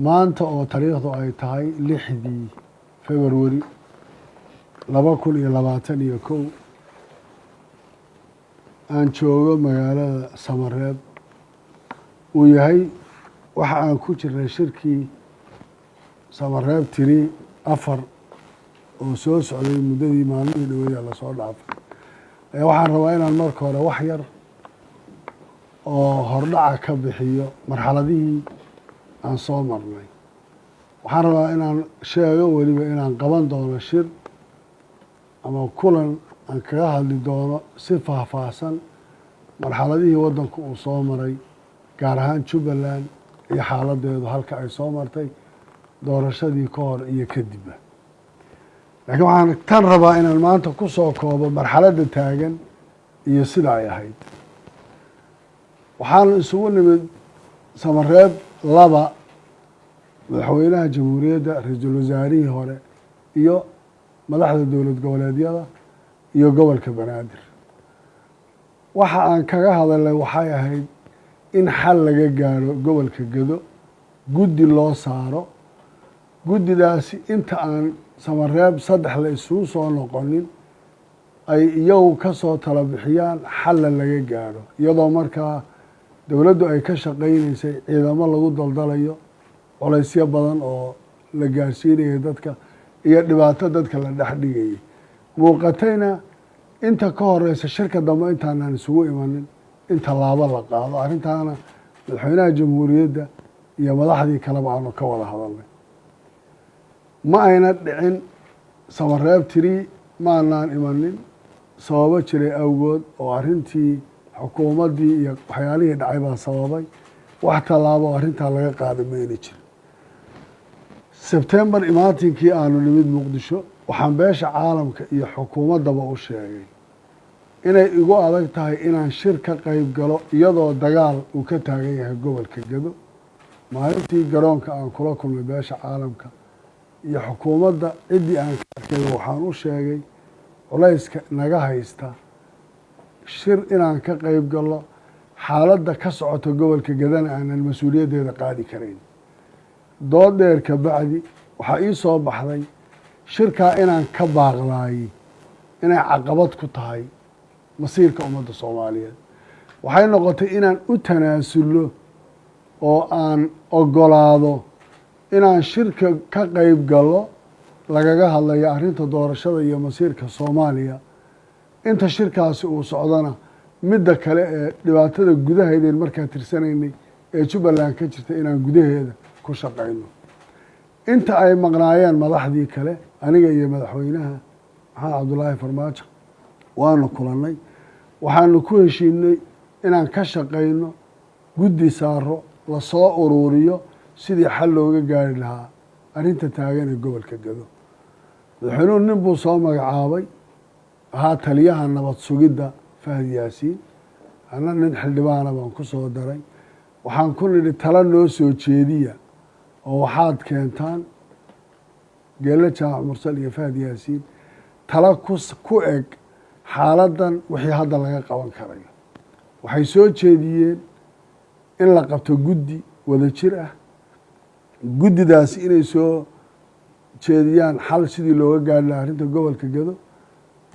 maanta oo taariikhdu ay tahay 6 February 2021 aan joogo magaalada Samareeb uu yahay waxa aan ku jirnay shirkii Samareeb tiri 4 oo soo socday muddadii maalmihii dhaweeyay la soo dhaafay waxaan rabaa inaan marka hore wax yar oo hordhaca ka bixiyo marxaladihii aan soo marnay waxaan rabaa inaan sheego weliba inaan qaban doono shir ama kulan aan kaga hadli doono si faahfaahsan marxaladihii waddanku uu soo maray gaar ahaan Jubbaland iyo xaaladeedu halka ay soo martay doorashadii ka hor iyo kadibba laakiin waxaan tan rabaa inaan maanta ku soo koobo marxaladda taagan iyo sida ay ahayd waxaan isugu nimid Samareeb 2 madaxweynaha jamhuuriyadda ra'iisul wasaarihii hore iyo madaxda dowlad goboleedyada iyo gobolka Banaadir waxa aan kaga hadalay waxay ahayd in xal laga gaaro gobolka Gedo guddi loo saaro guddidaasi inta aan Samareeb 3 la isugu soo noqonin ay iyagu ka soo tala bixiyaan xal laga gaaro iyadoo markaa dowladdu ay ka shaqeynaysay ciidamo lagu daldalayo culaysyo badan oo la gaarsiinayay dadka iyo dhibaato dadka la dhex dhigayay muuqatayna inta ka horeysa shirka dambe intaanaan isugu imanin in tallaabo la qaado arrintaana madaxweynaha jamhuuriyadda iyo madaxdii kaleba aanu ka wada hadalnay ma ayna dhicin Samareeb tiri ma aanaan imanin sababo jiray awgood oo arrintii xukuumaddii iyo waxyaalihii dhacay baa sababay wax tallaabo arrintaa laga qaada mayna jirin Sebtembar imaatinkii aanu nimid Muqdisho waxaan beesha caalamka iyo xukuumaddaba u sheegay inay igu adag tahay inaan shir ka qayb galo iyadoo dagaal uu ka taagan yahay gobolka Gedo maalintii garoonka aan kula kulmay beesha caalamka iyo xukuumadda ciddii aan ka arkay waxaan u sheegay culayska naga haysta shir inaan ka qayb galo xaaladda ka socota gobolka Gedana aanan mas-uuliyaddeeda qaadi karayn dood dheer ka bacdi waxaa ii soo baxday shirkaa inaan ka baaqdaayey inay caqabad ku tahay masiirka ummadda Soomaaliyeed waxay noqotay inaan u tanaasulo oo aan ogolaado inaan shirka ka qayb galo lagaga hadlayo arrinta doorashada iyo masiirka Soomaaliya inta shirkaasi uu socdana midda kale ee dhibaatada gudaheedeen markaa tirsanaynay ee Jubbaland ka jirta inaan gudaheeda ku shaqeyno inta ay maqnaayeen madaxdii kale aniga iyo madaxweynaha maxamed cabdulaahi farmaajo waanu kulannay waxaanu ku heshiinay inaan ka shaqeyno guddi saaro la soo ururiyo sidii xal looga gaari lahaa arrinta taagan ee gobolka Gedo madaxweynuhu nin buu soo magacaabay ahaa taliyaha nabad sugidda Fahad Yaasiin ana nin xildhibaana baan ku soo daray waxaan ku nidhi tala noo soo jeediya oo waxaad keentaan Geele Jaamac Mursal iyo Fahad Yaasiin tala ku eg xaaladdan wixii hadda laga qaban karayo waxay soo jeediyeen in la qabto guddi wada jir ah guddidaasi inay soo jeediyaan xal sidii looga gaari lahaa arrinta gobolka Gedo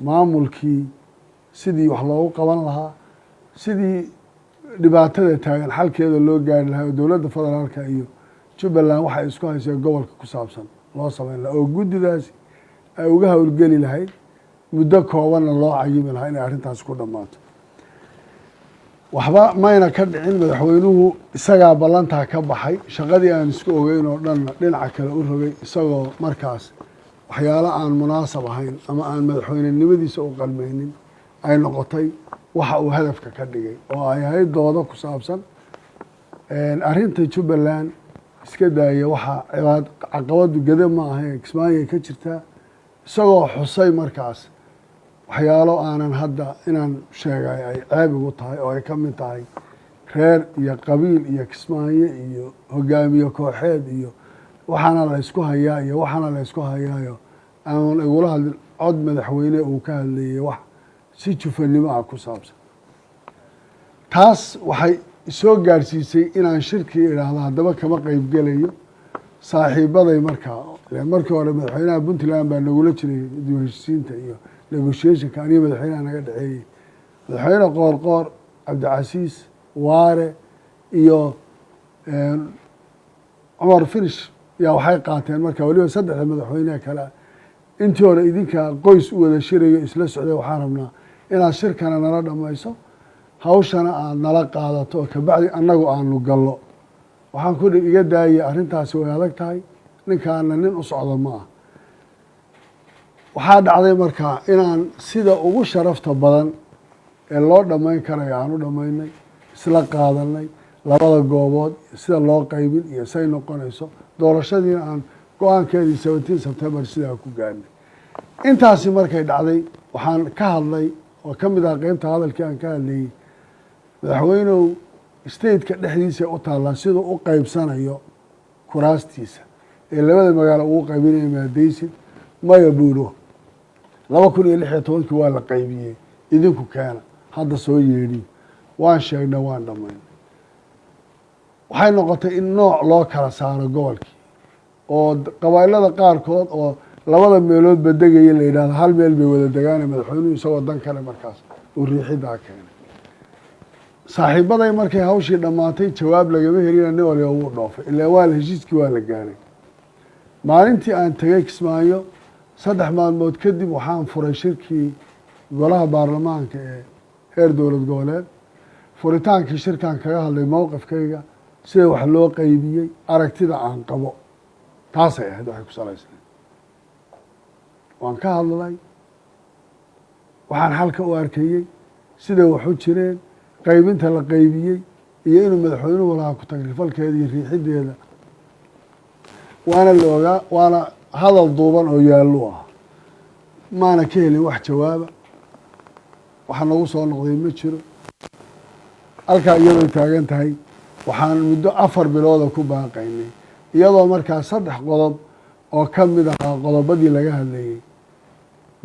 maamulkii sidii wax loogu qaban lahaa sidii dhibaatada taagan xalkeeda loo gaari lahaa oo dowladda federaalka iyo Jubbaland waxay isku haysay gobolka ku saabsan loo sameyn lahaa oo guddidaasi ay uga howlgeli lahayd muddo koobanna loo cayimi lahaa inay arrintaasi ku dhammaato waxba mayna ka dhicin madaxweynuhu isagaa ballantaa ka baxay shaqadii aan isku ogeyn oo dhanna dhinaca kale u rogay isagoo markaas waxyaalo aan munaasab ahayn ama aan madaxweynenimadiisa u qalmaynin ay noqotay waxa uu hadafka ka dhigay oo ay ahayd doodo ku saabsan arrinta Jubbaland iska daaya waxa caqabadu Gedo ma ahayn Kismaayo ka jirtaa isagoo xusay markaas waxyaalo aanan hadda inaan sheegay ay ceeb ugu tahay oo ay ka mid tahay reer iyo qabiil iyo Kismaayo iyo hogaamiye kooxeed iyo waxaana la isku hayaa iyo waxaana la isku hayaayo aan igula hadlin cod madaxweyne uu ka hadlayay wax si jufanimo ah ku saabsan taas waxay soo gaarsiisay inaan shirkii iraahdo haddaba kama qayb gelayo saaxiibaday markii hore madaxweynaha puntland baa nagula jiray dib u heshiisiinta iyo negotiationka aniga madaxweynaha naga dhexeeyey madaxweyne qoorqoor cabdicasiis waare iyo cumar finish yaa waxay qaateen marka weliba saddexda madaxweyneha kale intii hore idinka qoys u wada shirayo isla socday waxaan rabnaa inaad shirkana nala dhamayso hawshana aad nala qaadato oo kabacdi annagu aanu gallo waxaan ku iga daayay arrintaasi way adag tahay ninkaana nin u socdo ma ah waxaa dhacday markaa inaan sida ugu sharafta badan ee loo dhammayn karayo aan u dhammaynay isla qaadanay labada goobood sida loo qaybin iyo say noqonayso doorashadiina aan go-aankeedii 17 September sidaa ku gaarnay intaasi markay dhacday waxaan ka hadlay oo ka mid ah qeybta hadalkii aan ka hadlayey madaxweynuhu stateka dhexdiisa u taallaa siduu u qaybsanayo kuraastiisa ee labada magaalo ugu qaybinaya maadaysid maya buuro 2016 waa la qaybiyey idinku keena hadda soo yeedhi waan sheegnay waan dhammaynay waxay noqotay in nooc loo kala saaro gobolkii oo qabaa'ilada qaarkood oo labada meelood ba degaya la yidhahdo hal meel bay wada degaane madaxweynuhu isagoo dan kale markaas uu riixidaa keenay saaxiibaday markay hawshii dhammaatay jawaab lagama helina nin waliba wuu dhoofay ilaa waa la heshiiskii waa la gaaray maalintii aan tegay kismaayo 3 maalmood kadib waxaan furay shirkii golaha baarlamaanka ee heer dowlad goboleed furitaankii shirkaan kaga hadlay mowqifkayga sida wax loo qaybiyey aragtida aan qabo taasay ahayd waxay ku salaysnayd waan ka hadlay waxaan xalka u arkayey siday wax u jireen qaybinta la qaybiyey iyo inuu madaxweynuhu lahaa ku tagrifalkeeda iyo riixideeda waana la ogaa waana hadal duuban oo yaallu ah maana ka helin wax jawaaba waxa nagu soo noqday ma jiro halkaa iyadoo taagan tahay waxaan muddo 4 bilooda ku baaqaynay iyadoo markaa 3 qodob oo ka mid ahaa qodobadii laga hadlayey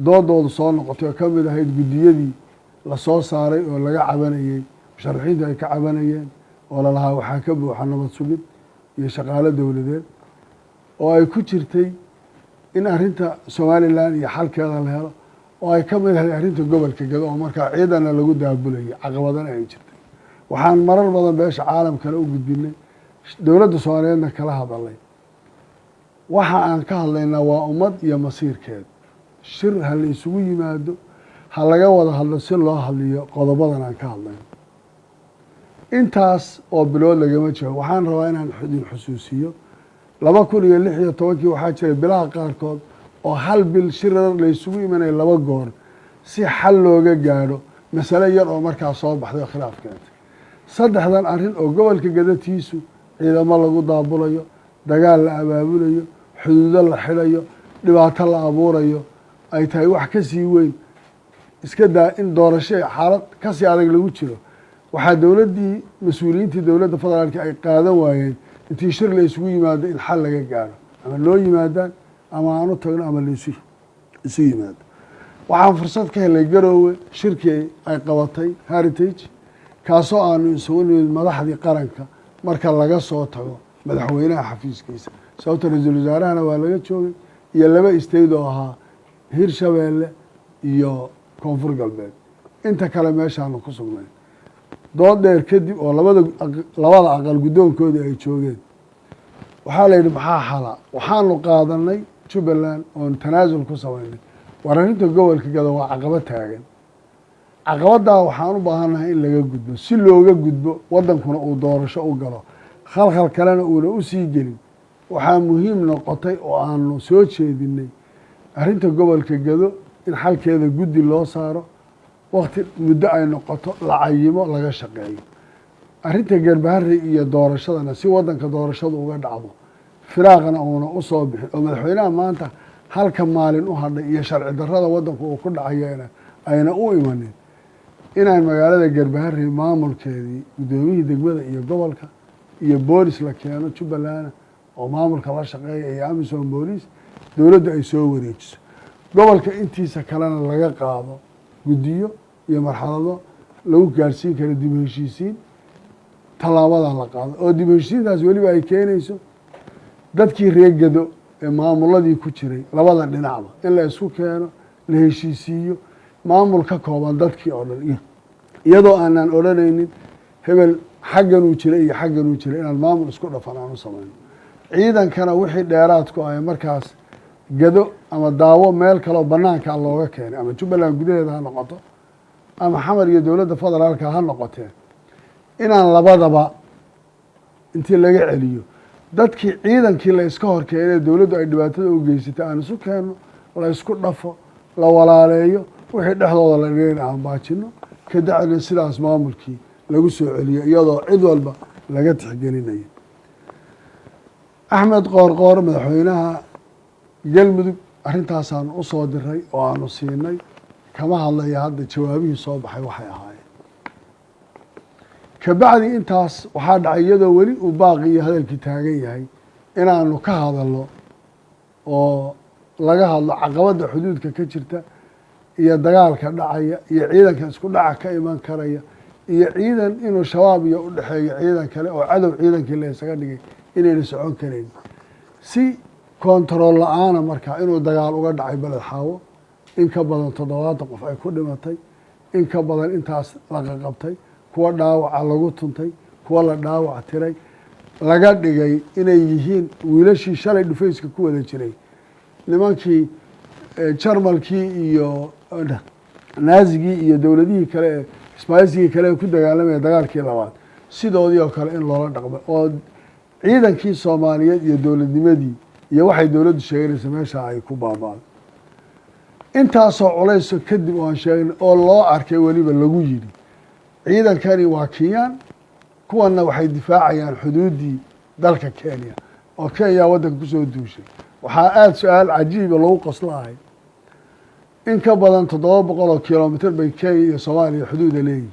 doodoodu soo noqotay oo ka mid ahayd guddiyadii la soo saaray oo laga cabanayey musharaxiintu ay ka cabanayeen oo lalahaa waxaa ka buuxa nabad sugid iyo shaqaalo dowladeed oo ay ku jirtay in arrinta somalilan iyo xalkeeda la helo oo ay ka mid ahayd arrinta gobolka gado oo markaa ciidana lagu daabulayay caqabadana ay jirtay waxaan marar badan beesha caalamkana u gudbinay dowladda soomaaliyeedna kala hadalay waxa aan ka hadlaynaa waa ummad iyo masiirkeed shir ha la isugu yimaado ha laga wada hadlo si loo hadliyo qodobadan aan ka hadlayno intaas oo bilood lagama jiro waxaan rabaa inaan idin xusuusiyo 2016 waxaa jiray bilaha qaarkood oo hal bil shirar la isugu imanaya 2 goor si xal looga gaadho masale yar oo markaa soo baxday oo khilaaf keentay saddexdan arrin oo gobolka gadatiisu ciidamo lagu daabulayo dagaal la abaabulayo xuduudo la xidhayo dhibaato la abuurayo ay tahay wax ka sii weyn iska daa in doorasho xaalad ka sii adag lagu jiro waxaa dowladdii mas-uuliyiintii dowladda federaalka ay qaadan waayeen intii shir la isugu yimaado in xal laga gaadho ama loo yimaadaan ama aan u tagno ama laisu yimaado waxaan fursad ka helay garoowe shirkii ay qabatay heritage kaasoo aanu isugu nimid madaxdii qaranka marka laga soo tago madaxweynaha xafiiskiisa sababta ra-iisul wasaarahana waa laga joogay iyo 2 state oo ahaa hirshabeelle iyo koonfur galbeed inta kale meeshaanu ku sugnay dood dheer kadib oo labada aqal guddoonkoodii ay joogeen waxaa la yidhi maxaa xala waxaanu qaadanay jubbaland oon tanaasul ku samaynay war arrinta gobolka gado waa caqabad taagan caqabaddaa waxaan u baahannahay in laga gudbo si looga gudbo waddankuna uu doorasho u galo khalkhal kalena uuna u sii gelin waxaa muhiim noqotay oo aanu soo jeedinay arrinta gobolka gado in xalkeeda guddi loo saaro wakti muddo ay noqoto la cayimo laga shaqeeyo arrinta garbaharey iyo doorashadana si waddanka doorashadu uga dhacdo firaaqna uuna u soo bixin oo madaxweynaha maanta halka maalin u hadhay iyo sharci darrada waddanku uu ku dhacayeena ayna u imanin inaan magaalada garbaharey maamulkeedii guddoomiyihii degmada iyo gobolka iyo boolis la keeno jubbaland oo maamulka la shaqeeya iyo amisom booliis dowladda ay soo wareejiso gobolka intiisa kalena laga qaado guddiyo iyo marxalado lagu gaarsiin karo dib u heshiisiin tallaabadaa la qaado oo dib u heshiisiintaas weliba ay keenayso dadkii reegado ee maamuladii ku jiray labada dhinacba in la isku keeno la heshiisiiyo maamul ka kooban dadkii oo dhan iyadoo aanan odhanaynin hebel xagganuu jira iyo xagganuu jira inaan maamul isku dhafan aan u samayno ciidankana wixii dheeraad ku ahay markaas gado ama daawo meel kaleo banaankaa looga keenay ama jubbaland gudaheeda ha noqoto ama xamar iyo dowladda federaalka ha noqotee inaan labadaba intii laga celiyo dadkii ciidankii la iska hor keenay dowladdu ay dhibaatada u geysatay aan isu keenno la isku dhafo la walaaleeyo wixii dhexdooda la dhigayna aan baajino ka dacna sidaas maamulkii lagu soo celiyo iyadoo cid walba laga tixgelinayo axmed qoorqoor madaxweynaha galmudug arrintaasaan u soo diray oo aanu siinay kama hadlaya hadda jawaabihii soo baxay waxay ahaayeen kabacdi intaas waxaa dhacay iyadoo weli uu baaqi iyo hadalkii taagan yahay inaanu ka hadalno oo laga hadlo caqabadda xuduudka ka jirta iyo dagaalka dhacaya iyo ciidanka isku dhaca ka iman karaya iyo ciidan inuu shabaab iyo u dhexeeyo ciidan kale oo cadow ciidankii la isaga dhigay inayna socon karayn si kontarool la-aana markaa inuu dagaal uga dhacay beled xaawo in ka badan 70 qof ay ku dhimatay in ka badan intaas laga qabtay kuwa dhaawaca lagu tuntay kuwa la dhaawac tiray laga dhigay inay yihiin wiilashii shalay dhufayska ku wada jiray nimankii jarmalkii iyo naazigii iyo dowladihii kale ee isbaaysigii kale ee ku dagaalamaya dagaalkii labaad sidoodii oo kale in loola dhaqmo oo ciidankii soomaaliyeed iyo dowladnimadii iyo waxay dowladdu sheeganaysa meesha ay ku baabaaday intaasoo culayso kadib oo aan sheegnay oo loo arkay weliba lagu yidhi ciidankani waa kenyaan kuwanna waxay difaacayaan xuduuddii dalka kenya oo kenya waddanka kusoo duushay waxaa aada su-aal cajiiba lagu qoslahay in ka badan 700 kilomitr bay kenya iyo soomaaliya xuduuda leeyihin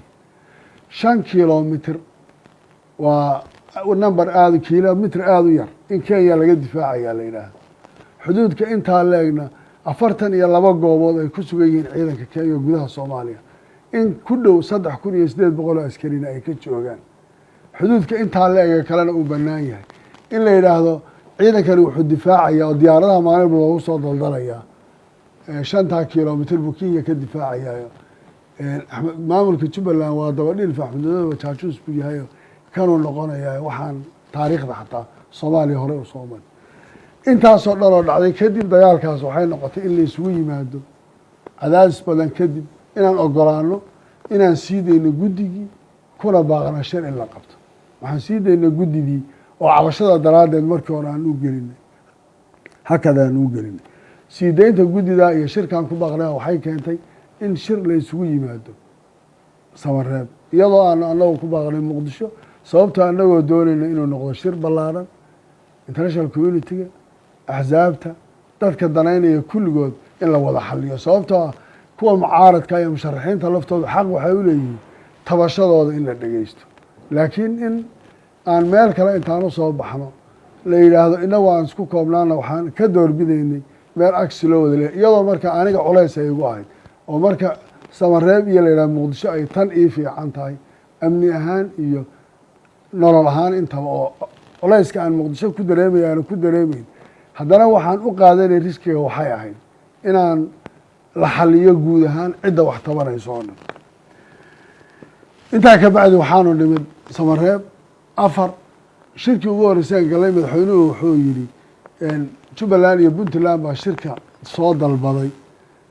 5 kilomitr waa number aada kilomitr aada u yar in kenya laga difaacayaa la yidhaahdo xuduudka intaa leegna 42 goobood ay ku sugan yihiin ciidanka kenya gudaha soomaaliya in ku dhow 3800 askarina ay ka joogaan xuduudka intaa leega kalena uu bannaan yahay in la yidhaahdo ciidankani wuxuu difaacayaa oo diyaaradaha maalinba loogu soo daldalayaa 5 kilomitr buu kenya ka difaacayaa maamulka jubbaland waa dabadhilf axmedooba jaajuus buu yahayo kanuu noqonayaa waxaan taariikhda xataa soomaaliya horey u soo maray intaasoo dhan oo dhacday kadib dagaalkaas waxay noqotay in la isugu yimaado cadaadis badan kadib inaan ogolaano inaan sii dayno guddigii kuna baaqna shir in la qabto waxaan sii dayna guddigii oo cabashada daraaddeed markii hore aan u gelinay hakadaan u gelinay sii daynta guddidaa iyo shirkan ku baaqnaa waxay keentay in shir la isugu yimaado samareeb iyadoo aanu annagu ku baaqnay muqdisho sababtoo annagoo doonayna inuu noqdo shir ballaaran international community-ga axsaabta dadka danaynaya kulligood in la wada xaliyo sababtoo ah kuwa mucaaradka iyo musharaxiinta laftooda xaq waxay u leeyihiin tabashadooda in la dhegeysto laakiin in aan meel kale intaan u soo baxno la yidhaahdo inagu aan isku koobnaana waxaan ka doorbidaynay meel agsi loo wada leeyahy iyadoo marka aniga culays ay igu ahayd oo marka samareeb iyo la yidhahdo muqdisho ay tan ii fiican tahay amni ahaan iyo nolol ahaan intaba oo culayska aan muqdisho ku dareemay aana ku dareemayn haddana waxaan u qaadanay riskiga waxay ahayd inaan la xaliyo guud ahaan cidda wax tabanayso oo dhan intaa ka bacdi waxaanu nimid samareeb 4 shirkii ugu horreysaan galay madaxweynuhu wuxuu yidhi jubbaland iyo puntland baa shirka soo dalbaday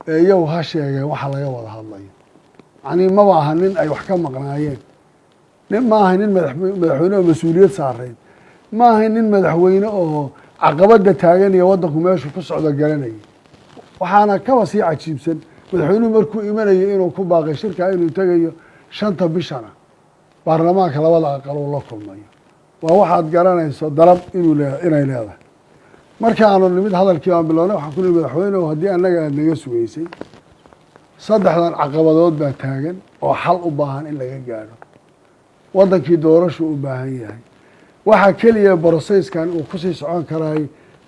ee iyagu ha sheegeen waxa laga wada hadlayo yacnii maba aha nin ay wax ka maqnaayeen ma ahay nin madaxweyne oo mas-uuliyad saarayn ma ahay nin madaxweyne oo caqabada taagan iyo waddanku meeshu ku socdo garanayay waxaana kaba sii cajiibsan madaxweynuhu markuu imanayay inuu ku baaqay shirkaa inuu tegayo 5 bishana baarlamaanka labada aqal uu la kulmayo waa waxaad garanayso dalab inay leedahay marka aanu nimid hadalkii aan bilownay waxaan ku nihi madaxweynehu haddii annaga aada naga sugaysay 3dan caqabadood baa taagan oo xal u baahan in laga gaadho waddankii doorashu u baahan yahay waxaa keliya broseyskan uu kusii socon karaay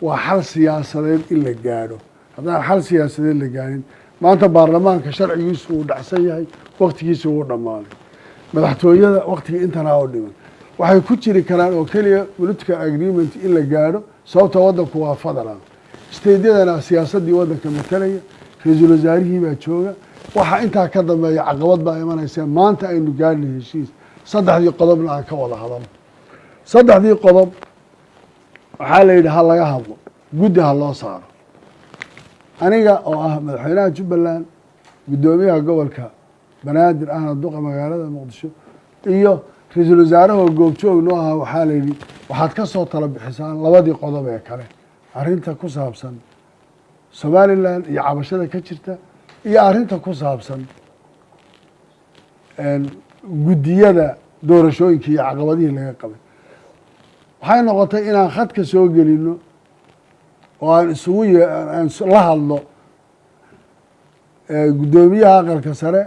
waa xal siyaasadeed in la gaadho haddaan xal siyaasadeed la gaadhin maanta baarlamaanka sharcigiisu uu dhacsan yahay waktigiisa wuu dhammaaday madaxtooyada waktigii intanaa oo dhiman waxay ku jiri karaan oo keliya political agreement in la gaadho sababta waddanku waa federal steydyadana siyaasaddii waddanka matalaya ra-iisul wasaarihii baa jooga waxaa intaa ka dambeeya caqabad baa imanaysa maanta aynu gaarnay heshiis saddexdii qodobna aan ka wada hadalno saddexdii qodob waxaa la yidhi ha laga hadlo guddi ha loo saaro aniga oo ah madaxweynaha jubbaland guddoomiyaha gobolka banaadir ahna duqa magaalada muqdisho iyo ra-iisul wasaarahoo goobjoog noo ahaa waxaa la yidhi waxaad ka soo tala bixisaan labadii qodob ee kale arrinta ku saabsan somalilan iyo cabashada ka jirta iyo arrinta ku saabsan guddiyada doorashooyinka iyo caqabadihii laga qabay waxay noqotay inaan khadka soo gelino oo aan isugu aan la hadlo guddoomiyaha aqalka sare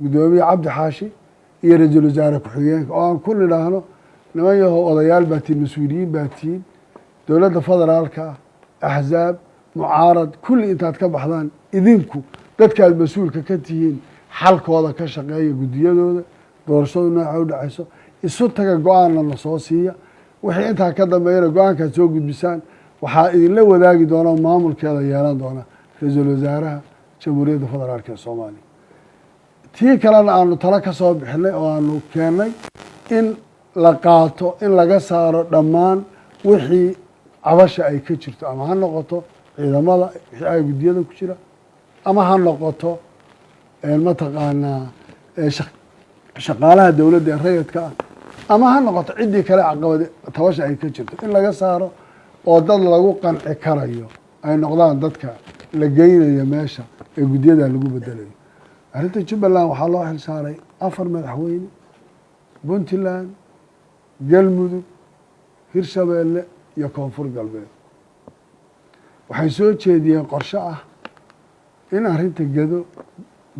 guddoomiye cabdi xaashi iyo ra-iisul wasaare ku-xigeenka oo aan ku nidhaahno niman yahow odayaal baa tihiin mas-uuliyiin baa tihiin dowladda federaalka ah axzaab mucaarad kulli intaad ka baxdaan idinku dadkaad mas-uulka ka tihiin xalkooda ka shaqeeya guddiyadooda doorashadu nooca u dhacayso isu taga go-aanna na soo siiya wixii intaa ka dambeeyana go-aankaad soo gudbisaan waxaa idinla wadaagi doona maamulkeeda yeelan doona ra-iisul wasaaraha jamhuuriyadda federaalka ee soomaaliya tii kalena aanu talo ka soo bixinay oo aanu keennay in la qaato in laga saaro dhammaan wixii cabasha ay ka jirto ama ha noqoto ciidamada wixii ay guddiyada ku jira ama ha noqoto mataqaanaa shaqaalaha dowladda ee rayidka ah ama ha noqoto ciddii kale caqabad tabasha ay ka jirto in laga saaro oo dad lagu qanci karayo ay noqdaan dadka la geynayo meesha ee guddiyada lagu bedelayo arrinta jubbaland waxaa loo xil saaray 4 madaxweyne puntland galmudug hirshabeelle iyo koonfur galbeed waxay soo jeediyeen qorshe ah in arrinta gedo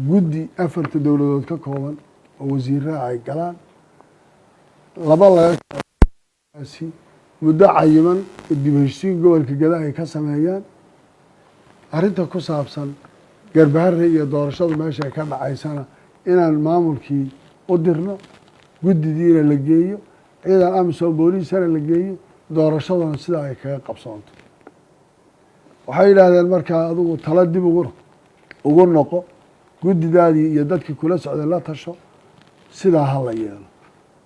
guddi 4 dowladood ka kooban oo wasiiraha ay galaan laba lagasi muddo cayiman dib u heshiisiin gobolka geda ay ka sameeyaan arrinta ku saabsan garbaharre iyo doorashadu meesha ay ka dhacaysana inaan maamulkii u dirno guddidiina la geeyo ciidan amisom booliisana la geeyo doorashaduna sidaa ay kaga qabsoonto waxay yidhaahdeen markaa adigu tala dib ugu noqo guddidaadii iyo dadkii kula socday la tasho sidaa ha la yeelo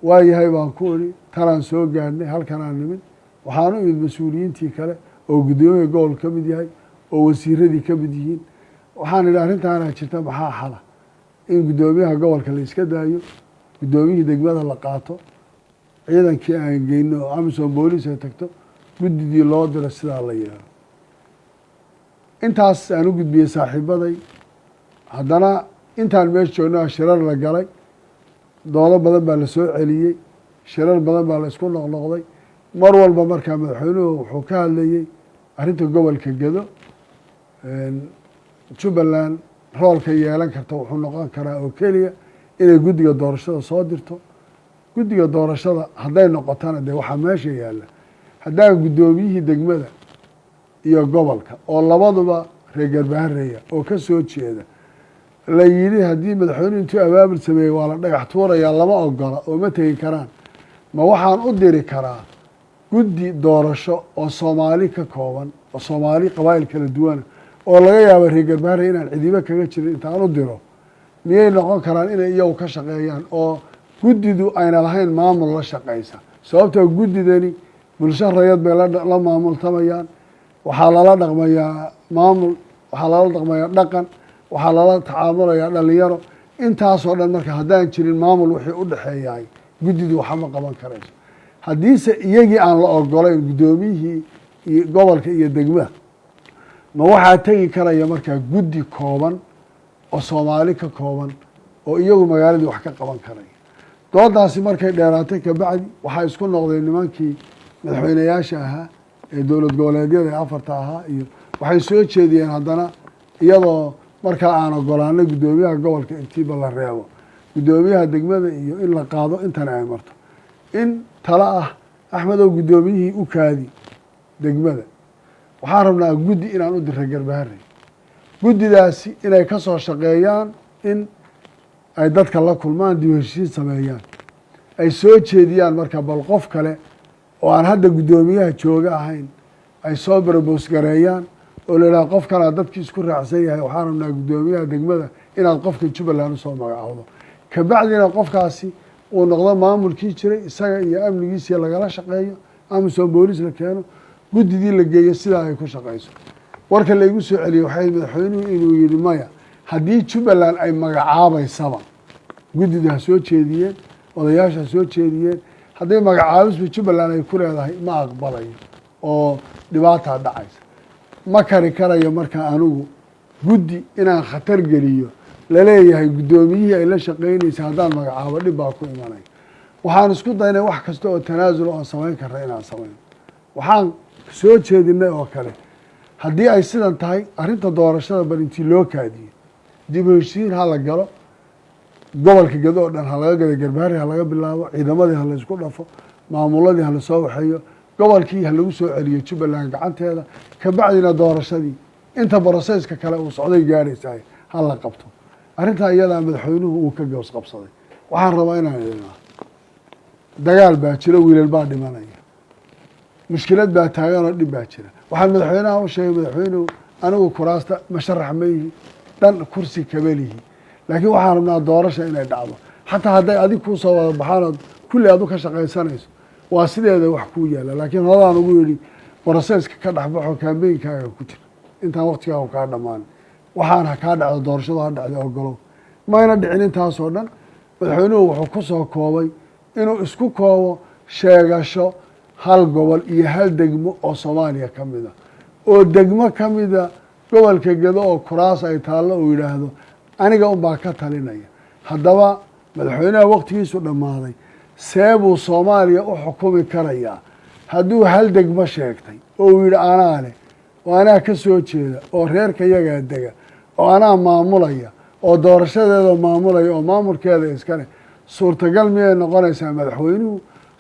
waayahay baan ku idhi talaan soo gaadhnay halkanaan nimid waxaan u imid mas-uuliyiintii kale oo guddoomiya gobol ka mid yahay oo wasiiradii ka mid yihiin waxaan idhi arrintaana jirta maxaa xala in guddoomiyaha gobolka la iska daayo guddoomiyihii degmada la qaato ciidankii aan geyno oo amisom booliis ay tagto guddidii loo diro sidaa la yeelo intaas aan u gudbiyey saaxiibaday haddana intaan meesha joogna shirar la galay doodo badan baa la soo celiyey shirar badan baa la isku noqnoqday mar walba markaa madaxweynuhu wuxuu ka hadlayey arrinta gobolka gedo jubbaland roolka yeelan karta wuxuu noqon karaa oo keliya inay guddiga doorashada soo dirto guddiga doorashada hadday noqotana dee waxaa meesha yaalla haddaan guddoomiyihii degmada iyo gobolka oo labaduba reer garbahareeya oo ka soo jeeda la yidhi haddii madaxweynuhu intuu abaabul sameeyey waa la dhagax tuurayaa lama ogola oo ma tegi karaan ma waxaan u diri karaa guddi doorasho oo soomaali ka kooban oo soomaali qabaa'il kala duwana oo laga yaabo reer garbaharey inaan cidibo kaga jirin intaan u diro miyay noqon karaan inay iyagu ka shaqeeyaan oo guddidu ayna lahayn maamul la shaqaysa sababtoo guddidani bulsho rayad bay la maamultamayaan waxaa lala dhaqmayaa maamul waxaa lala dhaqmayaa dhaqan waxaa lala tacaamulayaa dhalinyaro intaasoo dhan marka haddaan jirin maamul wixii u dhexeeyahay guddidu waxama qaban karayso haddiise iyagii aan la ogolayn guddoomiyihii iyo gobolka iyo degmada ma waxaa tegi karaya markaa guddi kooban oo soomaali ka kooban oo iyagu magaaladii wax ka qaban karaya doodaasi markay dheeraatay kabacdi waxaa isku noqdeen nimankii madaxweyneyaasha ahaa ee dowlad goboleedyada ee 4 ahaa iyo waxay soo jeediyeen haddana iyadoo markaa aan ogolaanay guddoomiyaha gobolka intiiba la reebo guddoomiyaha degmada iyo in la qaado intana ay marto in talo ah axmedow guddoomiyihii u kaadi degmada waxaan rabnaa guddi inaan u dira garbaharey guddidaasi inay ka soo shaqeeyaan in ay dadka la kulmaan dib u heshiisiin sameeyaan ay soo jeediyaan marka bal qof kale oo aan hadda guddoomiyaha jooga ahayn ay soo barboos gareeyaan oo la yidhaha qofkanaa dadkii isku raacsan yahay waxaan rabnaa guddoomiyaha degmada inaad qofka jubbaland usoo magacaawdo kabacdina qofkaasi uu noqdo maamulkii jiray isaga iyo amnigiisii lagala shaqeeyo amisom booliis la keeno guddidii la geeyo sidaa ay ku shaqayso warka laygu soo celiyey waxay madaxweynuhu inuu yidhi maya haddii jubbaland ay magacaabaysaba guddida ha soo jeediyeen odayaasha ha soo jeediyeen hadday magacaabisba jubbaland ay ku leedahay ma aqbalayo oo dhibaataa dhacaysa ma kari karayo markaa anigu guddi inaan khatar geliyo laleeyahay guddoomiyihii ay la shaqaynaysa haddaan magacaabo dhib baa ku imanaya waxaan isku daynay wax kasta oo tanaasul oon samayn karra inaan samayno waxaan soo jeedinay oo kale haddii ay sidan tahay arrinta doorashada bal intii loo kaadiyo dib u heshiin ha la galo gobolka gedo oo dhan ha laga gado garbaari ha laga bilaabo ciidamadii ha laysku dhafo maamuladii ha lasoo waxeeyo gobolkii ha lagu soo celiyo jubbaland gacanteeda kabacdina doorashadii inta broseyska kale uu socday gaadhaysahay ha la qabto arrintaa iyadaa madaxweynuhu uu ka goos qabsaday waxaan rabaa inaan idinaa dagaal baa jiro wiilal baa dhimanaya mushkilad baa taagan oo dhib baa jira waxaan madaxweynaha u sheegay madaxweynuhu anigu kuraasta masharax ma yihi dhan kursi kabelihi laakiin waxaan rabnaa doorasha inay dhacdo xataa hadday adig kuu soo wada baxaan ood kulli aad u ka shaqaysanayso waa sideeda wax kuu yaala laakiin hodaan ugu yidhi broseyska ka dhexbaxo kaambeynkaaga ku jira intaan waktigaagu kaa dhammaanin waxaan ha kaa dhacdo doorashadu ha dhacda ogolow mayna dhicin intaasoo dhan madaxweynuhu wuxuu ku soo koobay inuu isku koobo sheegasho hal gobol iyo hal degmo oo soomaaliya ka mid a oo degmo ka mida gobolka gedo oo kuraas ay taallo uu yidhaahdo aniga unbaa ka talinaya haddaba madaxweynaha waktigiisu dhammaaday see buu soomaaliya u xukumi karayaa hadduu hal degmo sheegtay oo uu yidhi anaa leh oo anaa ka soo jeeda oo reerka yagaa dega oo anaa maamulaya oo doorashadeeda maamulaya oo maamulkeeda iskale suurtagal miyay noqonaysaa madaxweynuhu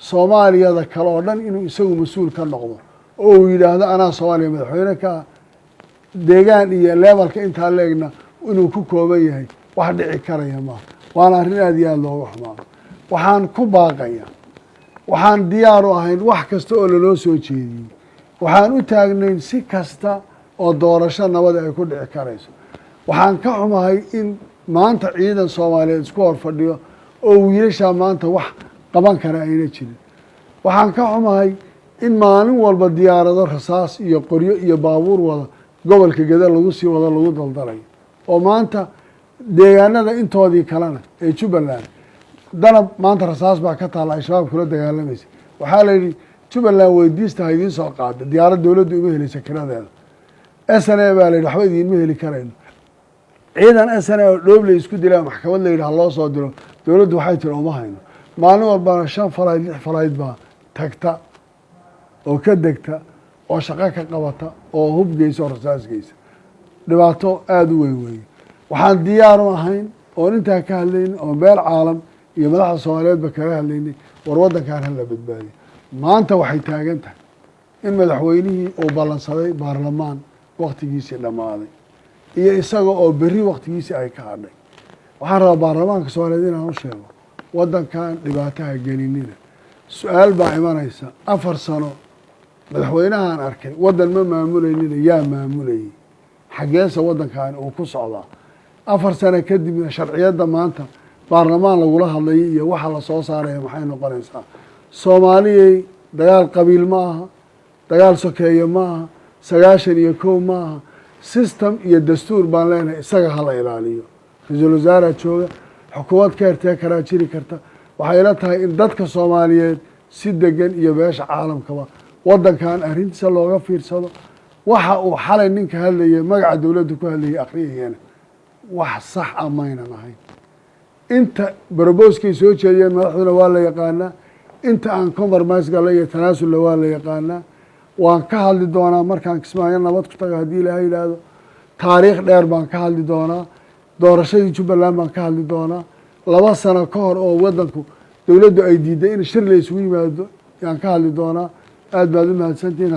soomaaliyada kale oo dhan inuu isagu mas-uul ka noqdo oo uu yidhaahdo anaa soomaaliya madaxweyne ka deegaan iyo lebalka intaa leegna inuu ku kooban yahay wax dhici karaya maaha waana arrin aada iyo aada looga xumaado waxaan ku baaqaya waxaan diyaar u ahayn wax kasta oo laloo soo jeediyey waxaan u taagnayn si kasta oo doorasho nabada ay ku dhici karayso waxaan ka xumahay in maanta ciidan soomaaliyeed isku hor fadhiyo oo wiilashaa maanta wax qaban kara ayna jirin waxaan ka xumahay in maalin walba diyaarado rasaas iyo qoryo iyo baabuur wada gobolka geda lagu sii wado lagu daldalayo oo maanta deegaanada intoodii kalena ee jubbaland danab maanta rasaas baa ka taalla ay shabaab kula dagaalamaysa waxaa la yidhi jubbaland weydiista ha idiin soo qaada diyaarad dowladdu uma helaysa kiradeeda s n a baa la yidhi waxba idiinma heli karayno ciidan s n a oo dhoobley isku dilaa maxkamad la yidhi ha loo soo diro dowladdu waxay tiri uma hayno maalin walbana 5 falayd 6 falayd baa tagta oo ka degta oo shaqo ka qabata oo hub geysa oo rasaas geysa dhibaato aada u weyn weeye waxaan diyaar u ahayn oon intaa ka hadlaynin oo meel caalam iyo madaxda soomaaliyeedba kaga hadlaynay war waddankan hala badbaadiyo maanta waxay taagan tahay in madaxweynihii uu ballansaday baarlamaan waktigiisii dhammaaday iyo isaga oo berri waktigiisii ay ka hadhay waxaan rabaa baarlamaanka soomaaliyeed inaan u sheego waddankan dhibaataha gelinina su-aal baa imanaysa 4 sano madaxweynahaan arkay waddan ma maamulaynina yaa maamulayay xaggeesa waddankan uu ku socdaa 4 sano kadibna sharciyadda maanta baarlamaan lagula hadlayay iyo waxa la soo saaraya maxay noqonaysaa soomaaliyay dagaal qabiil ma aha dagaal sokeeye ma aha 91 ma aha system iyo dastuur baan leenahay isaga hala ilaaliyo ra-iisul wasaaraa jooga xukuumad ka hertee karaa jiri karta waxay ila tahay in dadka soomaaliyeed si degan iyo beesha caalamkaba waddankan arrintiisa looga fiirsado waxa uu xalay ninka hadlayay magaca dowladda ku hadlayay akhriyayana wax sax a maynan ahayn inta barobooskay soo jeediyeen madaxduna waa la yaqaanaa inta aan compromise gala iyo tanaasulla waa la yaqaanaa waan ka hadli doonaa markaan kismaayo nabad ku tago haddii ilaahay yidhaahdo taariikh dheer baan ka hadli doonaa doorashadii jubbaland baan ka hadli doonaa 2 sano ka hor oo waddanku dowladdu ay diiday in shir la isugu yimaado yaan ka hadli doonaa aad baad u mahadsantihiin